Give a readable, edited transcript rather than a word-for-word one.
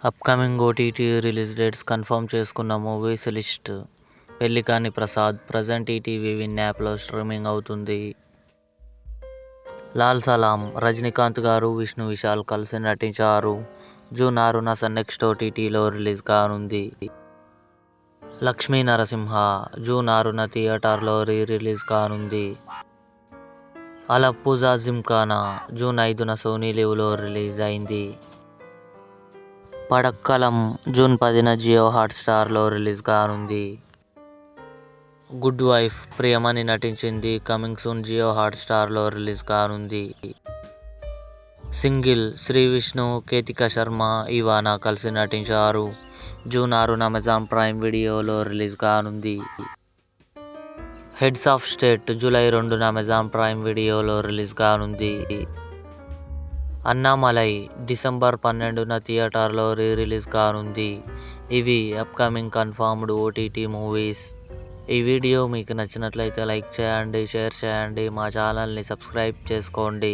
Upcoming OTT release dates confirm చేసుకున్న movies list. Pellikani Prasad present ETV win యాప్లో streaming అవుతుంది. లాల్ సలాం రజనీకాంత్ గారు, విష్ణు విశాల్ కలిసి నటించారు. జూన్ 6న సన్ నెక్స్ట్ ఓటీటీలో రిలీజ్ కానుంది. లక్ష్మీ నరసింహ జూన్ 6న థియేటర్లో రిలీజ్ కానుంది. అలప్పుజా జిమ్ఖానా జూన్ 5న సోనీ లివ్లో రిలీజ్ అయింది. పడక్కలం జూన్ 10న జియో హాట్స్టార్లో రిలీజ్ కానుంది. గుడ్ వైఫ్ ప్రియమణి నటించింది. కమింగ్ సూన్ జియో హాట్స్టార్లో రిలీజ్ కానుంది. సింగిల్ శ్రీ విష్ణు, కేతికా శర్మ, ఇవానా కలిసి నటించారు. జూన్ 6న అమెజాన్ ప్రైమ్ వీడియోలో రిలీజ్ కానుంది. హెడ్స్ ఆఫ్ స్టేట్ జూలై 2న అమెజాన్ ప్రైమ్ వీడియోలో రిలీజ్ కానుంది. అన్నామలై డిసెంబర్ 12న థియేటర్లో రిలీజ్ కానుంది. ఇవి అప్కమింగ్ కన్ఫర్మ్డ్ ఓటీటీ మూవీస్. ఈ వీడియో మీకు నచ్చినట్లయితే లైక్ చేయండి, షేర్ చేయండి, మా ఛానల్ని సబ్స్క్రైబ్ చేసుకోండి.